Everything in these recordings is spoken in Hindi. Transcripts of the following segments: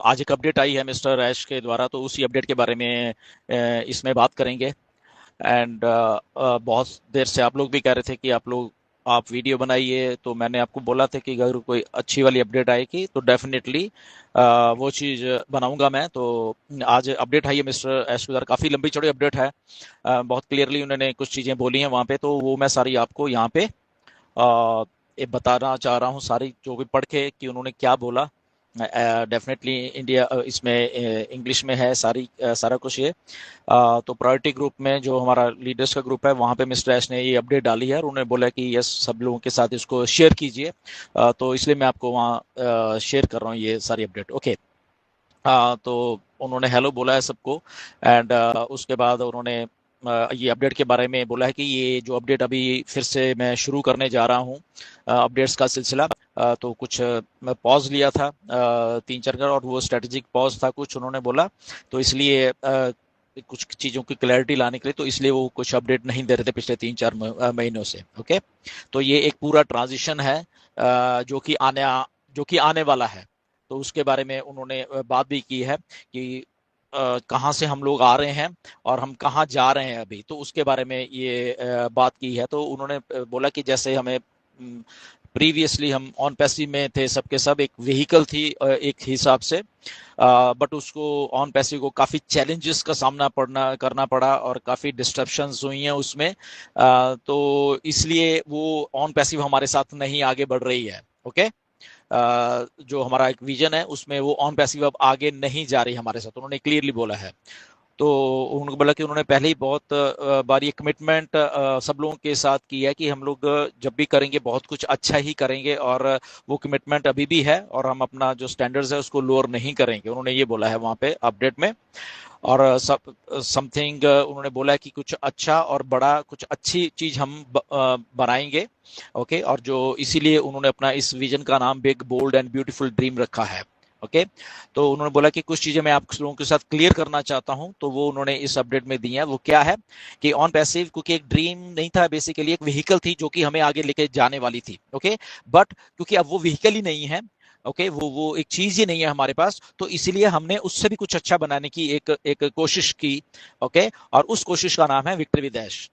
आज एक अपडेट आई है मिस्टर ऐश के द्वारा, तो उसी अपडेट के बारे में इसमें बात करेंगे। एंड बहुत देर से आप लोग भी कह रहे थे कि आप वीडियो बनाइए, तो मैंने आपको बोला था कि अगर कोई अच्छी वाली अपडेट आएगी तो डेफिनेटली वो चीज़ बनाऊंगा मैं। तो आज अपडेट आई है मिस्टर ऐश के द्वारा, काफ़ी लंबी चौड़ी अपडेट है। बहुत क्लियरली उन्होंने कुछ चीज़ें बोली हैं वहाँ पे, तो वो मैं सारी आपको यहाँ पे ये बताना चाह रहा हूँ, सारी जो भी पढ़ के कि उन्होंने क्या बोला। डेफिनेटली इंडिया इसमें इंग्लिश में है सारी सारा कुछ ये। तो प्रायोरिटी ग्रुप में जो हमारा लीडर्स का ग्रुप है वहाँ पे मिस्टर एस ने ये अपडेट डाली है और उन्होंने बोला कि यस सब लोगों के साथ इसको शेयर कीजिए। तो इसलिए मैं आपको वहाँ शेयर कर रहा हूँ ये सारी अपडेट। ओके। तो उन्होंने हेलो बोला है सबको। एंड उसके बाद उन्होंने ये अपडेट के बारे में बोला है कि ये जो अपडेट अभी फिर से मैं शुरू करने जा रहा हूँ अपडेट्स का सिलसिला। तो कुछ मैं पॉज लिया था 3-4 का, और वो स्ट्रेटेजिक पॉज था कुछ, उन्होंने बोला। तो इसलिए कुछ चीज़ों की क्लैरिटी लाने के लिए, तो इसलिए वो कुछ अपडेट नहीं दे रहे थे पिछले 3-4 महीनों से। ओके। तो ये एक पूरा ट्रांजिशन है जो कि आने वाला है। तो उसके बारे में उन्होंने बात भी की है कि कहाँ से हम लोग आ रहे हैं और हम कहाँ जा रहे हैं अभी, तो उसके बारे में ये बात की है। तो उन्होंने बोला कि जैसे हमें प्रीवियसली हम ऑन पैसिव में थे, सबके सब एक व्हीकल थी एक हिसाब से, बट उसको ऑन पैसिव को काफ़ी चैलेंजेस का सामना करना पड़ा और काफ़ी डिस्ट्रप्शंस हुई हैं उसमें। तो इसलिए वो ऑन पैसिव हमारे साथ नहीं आगे बढ़ रही है। ओके। जो हमारा एक विजन है उसमें वो ऑन पैसिव अब आगे नहीं जा रही हमारे साथ, उन्होंने क्लियरली बोला है। तो उन्होंने बोला कि उन्होंने पहले ही बहुत बार ये कमिटमेंट सब लोगों के साथ की है कि हम लोग जब भी करेंगे बहुत कुछ अच्छा ही करेंगे, और वो कमिटमेंट अभी भी है और हम अपना जो स्टैंडर्ड्स है उसको लोअर नहीं करेंगे, उन्होंने ये बोला है वहाँ पे अपडेट में। और समथिंग उन्होंने बोला है कि कुछ अच्छा और बड़ा, कुछ अच्छी चीज हम बनाएंगे। ओके। और जो इसीलिए उन्होंने अपना इस विजन का नाम big bold and beautiful dream रखा है। ओके। तो उन्होंने बोला कि कुछ चीजें मैं आप लोगों के साथ क्लियर करना चाहता हूं, तो वो उन्होंने इस अपडेट में दी है। वो क्या है कि ऑन पैसिव क्योंकि एक ड्रीम नहीं था, बेसिकली एक व्हीकल थी जो कि हमें आगे लेके जाने वाली थी। ओके। बट क्योंकि अब वो व्हीकल ही नहीं है, ओके, वो एक चीज ही नहीं है हमारे पास, तो इसीलिए हमने उससे भी कुछ अच्छा बनाने की एक एक कोशिश की। ओके। और उस कोशिश का नाम है विक्ट्री विद ऐश।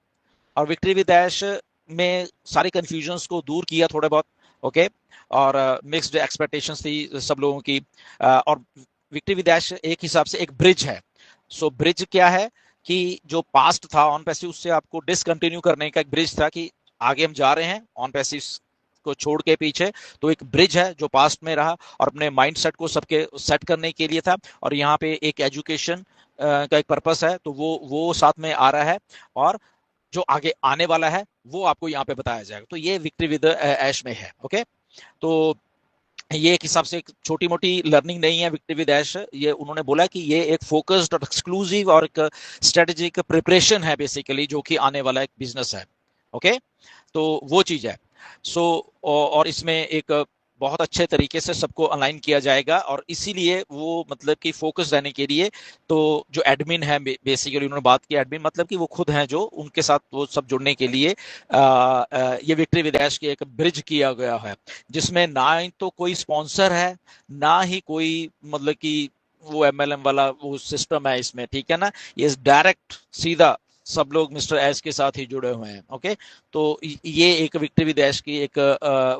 और विक्ट्री विद ऐश में सारे कंफ्यूजन्स को दूर किया थोड़े बहुत। ओके। और मिक्स्ड एक्सपेक्टेशंस थी सब लोगों की। और विक्ट्री विद ऐश एक हिसाब से एक ब्रिज है। सो ब्रिज क्या है कि जो पास्ट था ऑन पैसिव उससे आपको डिसकंटिन्यू करने का एक ब्रिज था कि आगे हम जा रहे हैं ऑन पैसिव को छोड़ के पीछे। तो एक ब्रिज है जो पास्ट में रहा और अपने माइंड सेट को सबके सेट करने के लिए था। और यहाँ पे एक एजुकेशन का एक पर्पस है, तो वो साथ में आ रहा है। और जो आगे आने वाला है वो आपको यहाँ पे बताया जाएगा। तो ये विक्ट्री विद ऐश में है। ओके। तो ये एक हिसाब से एक छोटी मोटी लर्निंग नहीं है विक्ट्री विद ऐश। ये उन्होंने बोला कि ये एक फोकस्ड और एक्सक्लूसिव और एक स्ट्रेटेजिक प्रिपरेशन है बेसिकली, जो कि आने वाला एक बिजनेस है। ओके। तो वो चीज है। सो और इसमें एक बहुत अच्छे तरीके से सबको अलाइन किया जाएगा, और इसीलिए वो मतलब कि फोकस रहने के लिए, तो जो एडमिन है बेसिकली उन्होंने बात की, एडमिन मतलब कि वो खुद हैं जो उनके साथ वो सब जुड़ने के लिए ये विक्ट्री विदेश की एक ब्रिज किया गया है, जिसमें ना ही तो कोई स्पॉन्सर है, ना ही कोई मतलब कि वो एमएलएम वाला वो सिस्टम है इसमें, ठीक है ना। ये डायरेक्ट सीधा सब लोग मिस्टर एस के साथ ही जुड़े हुए हैं। ओके। तो ये एक विक्ट्री विद ऐश की एक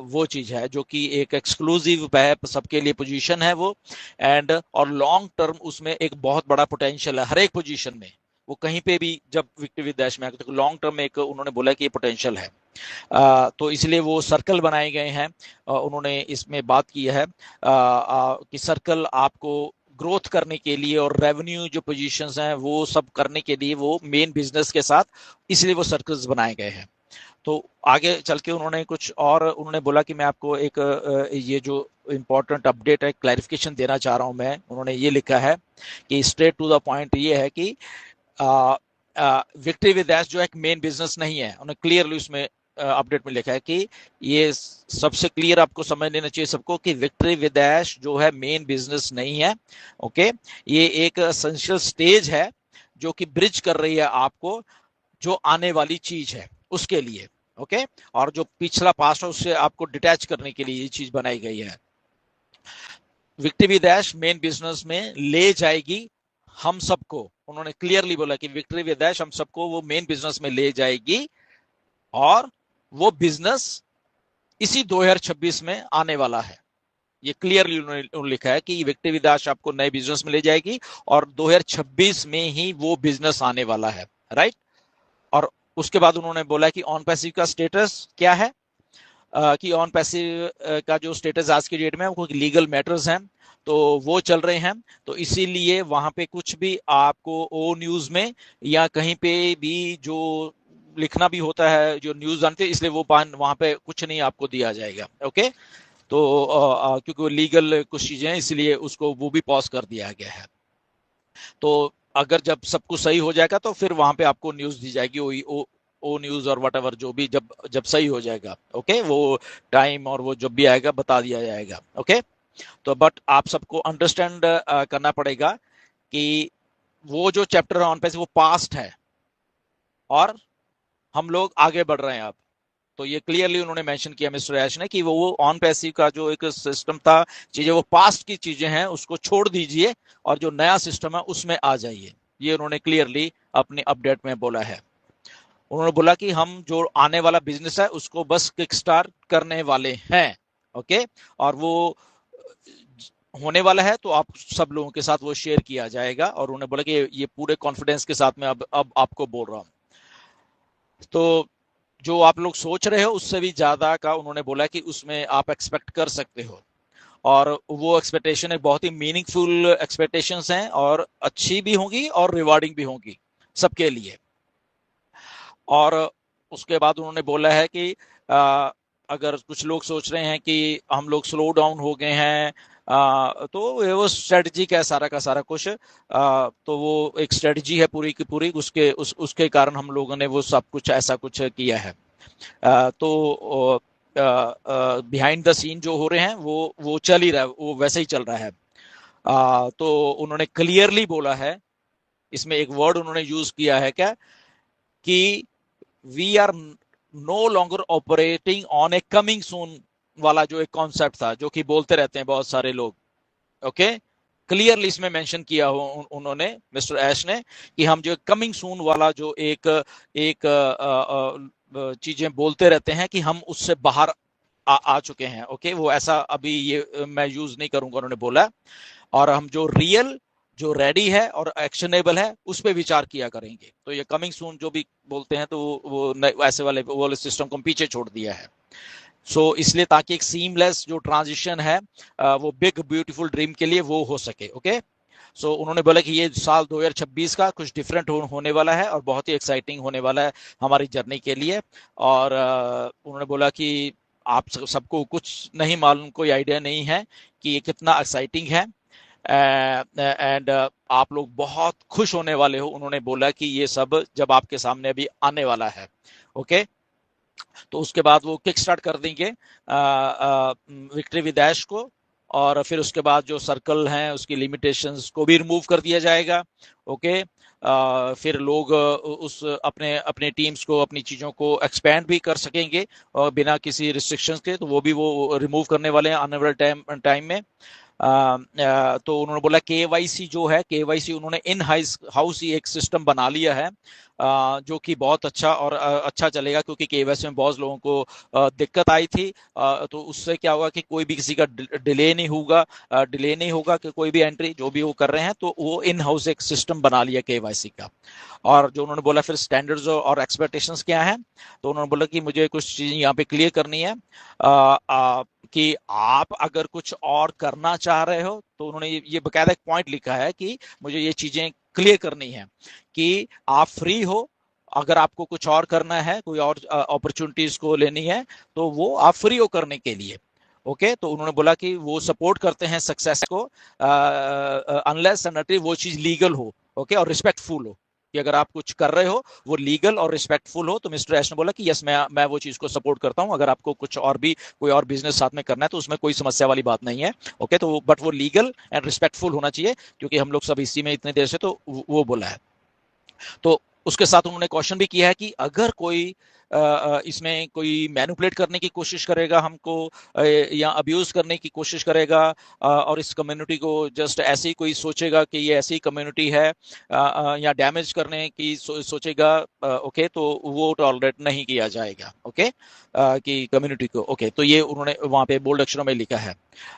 वो चीज है जो कि एक एक्सक्लूसिव है सबके लिए, पोजीशन है वो। एंड और लॉन्ग टर्म उसमें एक बहुत बड़ा पोटेंशियल है हर एक पोजीशन में। वो कहीं पे भी जब विक्ट्री विद ऐश में आए तो लॉन्ग टर्म में एक उन्होंने बोला कि ये पोटेंशियल है। तो इसलिए वो सर्कल बनाए गए हैं। उन्होंने इसमें बात की है कि सर्कल आपको ग्रोथ करने के लिए और रेवेन्यू जो पोजीशंस हैं वो सब करने के लिए, वो मेन बिजनेस के साथ, इसलिए वो सर्कल्स बनाए गए हैं। तो आगे चल के उन्होंने कुछ और उन्होंने बोला कि मैं आपको एक ये जो इम्पोर्टेंट अपडेट है क्लैरिफिकेशन देना चाह रहा हूं मैं। उन्होंने ये लिखा है कि स्ट्रेट टू द पॉइंट ये है कि विक्ट्री विद ऐश जो एक मेन बिजनेस नहीं है। उन्होंने क्लियरली उसमें अपडेट में लिखा है कि ये सबसे क्लियर आपको समझ लेना चाहिए सबको कि विक्ट्री विद ऐश जो है मेन बिजनेस नहीं है। ओके। ये एक एसेंशियल स्टेज है जो कि ब्रिज कर रही है आपको जो आने वाली चीज है उसके लिए। ओके। और जो पिछला पास्ट है उससे आपको डिटैच करने के लिए ये चीज बनाई गई है। Victory with ash men business में ले जाएगी हम सबको। उन्होंने क्लियरली बोला कि विक्ट्री विद ऐश हम सबको वो मेन बिजनेस में ले जाएगी, और वो बिजनेस इसी 2026 में आने वाला है। ये क्लियरली उन्होंने लिखा है कि विक्ट्री विद ऐश आपको नए बिजनेस में ले जाएगी और 2026 में ही वो बिजनेस आने वाला है, राइट। और उसके बाद उन्होंने बोला कि ऑन पैसिव का स्टेटस क्या है, कि ऑन पैसिव का जो स्टेटस आज की डेट में वो लीगल मैटर्स हैं, तो वो चल रहे हैं। तो इसीलिए वहां पे कुछ भी आपको ओ न्यूज में या कहीं पे भी जो लिखना भी होता है, जो न्यूज जानते हैं, इसलिए वो वहां पे कुछ नहीं आपको दिया जाएगा। ओके, तो क्योंकि वो लीगल कुछ चीजें हैं, इसलिए उसको वो भी पॉज कर दिया गया है। तो अगर जब सब कुछ सही हो जाएगा तो फिर वहां पे आपको न्यूज दी जाएगी, ओ न्यूज और वट जो भी, जब जब सही हो जाएगा। ओके, वो टाइम और वो जब भी आएगा बता दिया जाएगा। ओके, तो बट आप सबको अंडरस्टैंड करना पड़ेगा कि वो जो चैप्टर ऑन पे वो पास्ट है और हम लोग आगे बढ़ रहे हैं अब। तो ये क्लियरली उन्होंने मेंशन किया मिस्टर ऐश ने कि वो ऑन पैसिव का जो एक सिस्टम था, चीजें वो पास्ट की चीजें हैं, उसको छोड़ दीजिए और जो नया सिस्टम है उसमें आ जाइए। ये उन्होंने क्लियरली अपने अपडेट में बोला है। उन्होंने बोला कि हम जो आने वाला बिजनेस है उसको बस किक स्टार्ट करने वाले हैं। ओके, और वो होने वाला है तो आप सब लोगों के साथ वो शेयर किया जाएगा। और उन्होंने बोला कि ये पूरे कॉन्फिडेंस के साथ मैं अब आपको बोल रहा हूँ। तो जो आप लोग सोच रहे हो उससे भी ज्यादा का उन्होंने बोला कि उसमें आप एक्सपेक्ट कर सकते हो। और वो एक्सपेक्टेशन एक बहुत ही मीनिंगफुल एक्सपेक्टेशंस हैं और अच्छी भी होंगी और रिवार्डिंग भी होंगी सबके लिए। और उसके बाद उन्होंने बोला है कि अगर कुछ लोग सोच रहे हैं कि हम लोग स्लो डाउन हो गए हैं, तो वो स्ट्रेटजी का सारा का सारा कुछ, तो वो एक स्ट्रेटजी है पूरी की पूरी, उसके कारण हम लोगों ने वो सब कुछ ऐसा कुछ किया है। तो बिहाइंड द सीन जो हो रहे हैं वो चल ही रहा है, वो वैसे ही चल रहा है। तो उन्होंने क्लियरली बोला है, इसमें एक वर्ड उन्होंने यूज किया है क्या, कि we are no longer operating on a coming soon वाला जो एक कॉन्सेप्ट था, जो कि बोलते रहते हैं बहुत सारे लोग। ओके, क्लियरली इसमें मेंशन किया हो उन्होंने मिस्टर ऐश ने कि हम जो कमिंग सून वाला जो एक एक चीजें बोलते रहते हैं कि हम उससे बाहर आ चुके हैं। ओके, वो ऐसा अभी ये मैं यूज नहीं करूंगा, उन्होंने बोला। और हम जो रियल, जो रेडी है और एक्शनेबल है उस पर विचार किया करेंगे। तो ये कमिंग सून जो भी बोलते हैं तो वो ऐसे वाले सिस्टम को पीछे छोड़ दिया है। सो इसलिए ताकि एक सीमलेस जो ट्रांजिशन है वो बिग ब्यूटीफुल ड्रीम के लिए वो हो सके। ओके, सो उन्होंने बोला कि ये साल 2026 का कुछ डिफरेंट होने वाला है और बहुत ही एक्साइटिंग होने वाला है हमारी जर्नी के लिए। और उन्होंने बोला कि आप सबको कुछ नहीं मालूम, कोई आइडिया नहीं है कि ये कितना एक्साइटिंग है, एंड आप लोग बहुत खुश होने वाले हो। उन्होंने बोला कि ये सब जब आपके सामने अभी आने वाला है। ओके, तो उसके बाद वो किक स्टार्ट कर देंगे विक्ट्री विद ऐश को, और फिर उसके बाद जो सर्कल हैं उसकी लिमिटेशंस को भी रिमूव कर दिया जाएगा। ओके, फिर लोग उस अपने अपने टीम्स को, अपनी चीज़ों को एक्सपैंड भी कर सकेंगे और बिना किसी रिस्ट्रिक्शंस के, तो वो भी वो रिमूव करने वाले हैं आने वाले टाइम में। तो उन्होंने बोला केवाईसी जो है, केवाईसी उन्होंने इन हाउस ही एक सिस्टम बना लिया है, जो कि बहुत अच्छा और अच्छा चलेगा, क्योंकि केवाईसी में बहुत लोगों को दिक्कत आई थी। तो उससे क्या होगा कि कोई भी किसी का डिले नहीं होगा कि कोई भी एंट्री जो भी वो कर रहे हैं, तो वो इन हाउस एक सिस्टम बना लिया केवाईसी का। और जो उन्होंने बोला फिर स्टैंडर्ड्स और एक्सपेक्टेशंस क्या हैं, तो उन्होंने बोला कि मुझे कुछ चीज़ें यहाँ पे क्लियर करनी है, कि आप अगर कुछ और करना चाह रहे हो, तो उन्होंने ये बकायदा एक पॉइंट लिखा है कि मुझे ये चीजें क्लियर करनी है कि आप फ्री हो, अगर आपको कुछ और करना है, कोई और अपॉर्चुनिटीज को लेनी है, तो वो आप फ्री हो करने के लिए। ओके, तो उन्होंने बोला कि वो सपोर्ट करते हैं सक्सेस को, अनलेस एंड अनटिल वो चीज लीगल हो, ओके, और रिस्पेक्टफुल हो, कि अगर आप कुछ कर रहे हो वो लीगल और रिस्पेक्टफुल हो। तो मिस्टर ऐश ने बोला कि यस, मैं वो चीज को सपोर्ट करता हूं, अगर आपको कुछ और भी कोई और बिजनेस साथ में करना है तो उसमें कोई समस्या वाली बात नहीं है। ओके, तो बट वो लीगल एंड रिस्पेक्टफुल होना चाहिए, क्योंकि हम लोग सब इसी में इतने देर से, तो वो बोला है। तो उसके साथ उन्होंने क्वेश्चन भी किया है कि अगर कोई इसमें कोई मैनिपुलेट करने की कोशिश करेगा हमको, या अब्यूज करने की कोशिश करेगा, और इस कम्युनिटी को जस्ट ऐसे ही कोई सोचेगा कि ये ऐसी कम्युनिटी है, या डैमेज करने की सोचेगा, ओके, तो वो टॉलरेट नहीं किया जाएगा, ओके, कि कम्युनिटी को, ओके। तो ये उन्होंने वहां पे बोल्ड अक्षरों में लिखा है।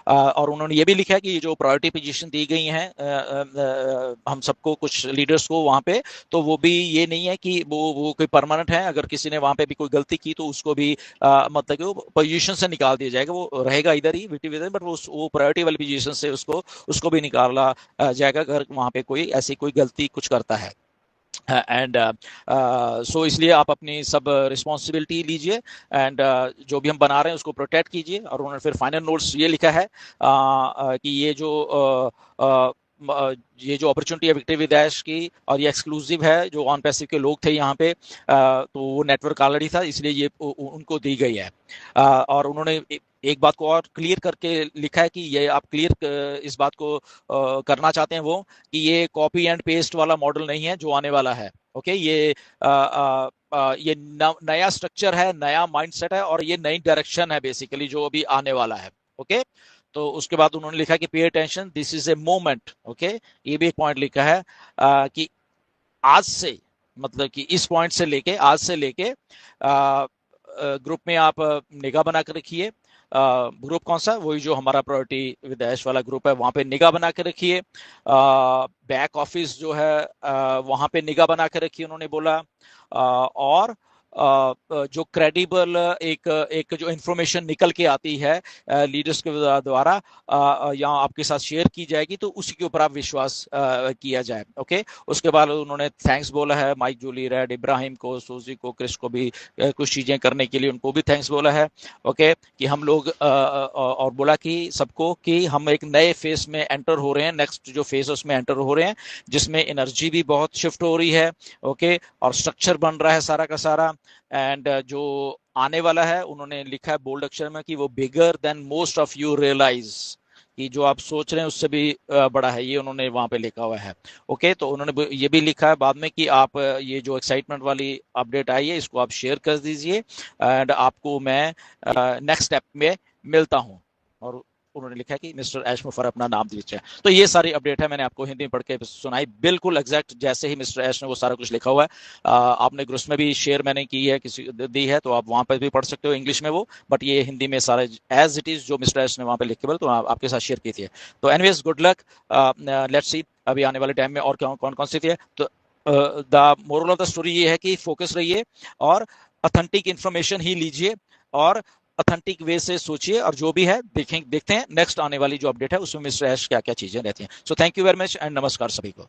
और उन्होंने ये भी लिखा है कि ये जो प्रायोरिटी पोजीशन दी गई हैं हम सबको, कुछ लीडर्स को वहां पे, तो वो भी ये नहीं है कि वो कोई परमानेंट है। अगर किसी ने वहां पे भी कोई गलती की तो उसको भी मतलब कि वो पोजीशन से निकाल दिया जाएगा, वो रहेगा इधर ही विटी विद, बट वो प्रायोरिटी वाली पोजीशन से उसको उसको भी निकाला जाएगा अगर वहां पे कोई ऐसी कोई गलती कुछ करता है। एंड सो इसलिए आप अपनी सब रिस्पॉन्सिबिलिटी लीजिए, एंड जो भी हम बना रहे हैं उसको प्रोटेक्ट कीजिए। और उन्होंने फिर फाइनल नोट्स ये लिखा है कि ये जो अपॉर्चुनिटी है विक्ट्री विद ऐश की, और ये एक्सक्लूसिव है, जो ऑन पैसिव के लोग थे यहाँ पे, तो वो नेटवर्क ऑलरेडी था, इसलिए ये उनको दी गई है। और उन्होंने एक बात को और क्लियर करके लिखा है कि ये आप क्लियर इस बात को करना चाहते हैं वो, कि ये कॉपी एंड पेस्ट वाला मॉडल नहीं है जो आने वाला है, ओके। ये नया स्ट्रक्चर है, नया माइंडसेट है, और ये नई डायरेक्शन है बेसिकली जो अभी आने वाला है, ओके। तो उसके बाद उन्होंने लिखा कि pay attention, this is a moment, okay. ये भी एक पॉइंट लिखा है कि आज से, मतलब कि इस पॉइंट से लेके, आज से लेके ग्रुप में आप निगाह बना कर रखिए। ग्रुप कौन सा? वही जो हमारा प्रायोरिटी विद ऐश वाला ग्रुप है, वहां पे निगाह बना के रखिए। बैक ऑफिस जो है वहां पे निगाह बना के रखिए, उन्होंने बोला। और जो क्रेडिबल एक एक जो इंफॉर्मेशन निकल के आती है लीडर्स के द्वारा या आपके साथ शेयर की जाएगी, तो उसी के ऊपर आप विश्वास किया जाए, ओके। उसके बाद उन्होंने थैंक्स बोला है माइक जूली, रेड, इब्राहिम को, सूजी को, क्रिस को भी कुछ चीजें करने के लिए उनको भी थैंक्स बोला है, ओके। कि हम लोग और बोला कि सबको कि हम एक नए फेज में एंटर हो रहे हैं, नेक्स्ट जो फेज उसमें एंटर हो रहे हैं, जिसमें एनर्जी भी बहुत शिफ्ट हो रही है, ओके। और स्ट्रक्चर बन रहा है सारा का सारा। एंड जो आने वाला है, उन्होंने लिखा है बोल्ड अक्षर में कि वो bigger than most of you realise, कि जो आप सोच रहे हैं उससे भी बड़ा है, ये उन्होंने वहां पे लिखा हुआ है, ओके। तो उन्होंने ये भी लिखा है बाद में कि आप ये जो एक्साइटमेंट वाली अपडेट आई है इसको आप शेयर कर दीजिए, एंड आपको मैं नेक्स्ट स्टेप में मिलता हूँ। और उन्होंने लिखा है कि मिस्टर ऐश मुफर अपना नाम दीजिए। तो ये सारी अपडेट है, मैंने आपको हिंदी में पढ़ के सुनाई, बिल्कुल एग्जैक्ट जैसे ही मिस्टर ऐश ने वो सारा कुछ लिखा हुआ है। आपने ग्रुप्स में भी शेयर मैंने की है, किसी दी है, तो आप वहां पर भी पढ़ सकते हो इंग्लिश में वो, बट ये हिंदी में सारे एज इट इज जो मिस्टर ऐश ने वहां पे लिखे, तो आपके साथ शेयर की थी। तो anyways, good luck, let's see अभी आने वाले टाइम में और कौन कौन सी थी है। तो the moral of the story ये है कि फोकस रहिए और ऑथेंटिक इंफॉर्मेशन ही लीजिए, और ऑथेंटिक वे से सोचिए, और जो भी है देखते हैं नेक्स्ट आने वाली जो अपडेट है उसमें मिस्टर ऐश क्या क्या चीजें रहती हैं। So thank you very much, and नमस्कार सभी को।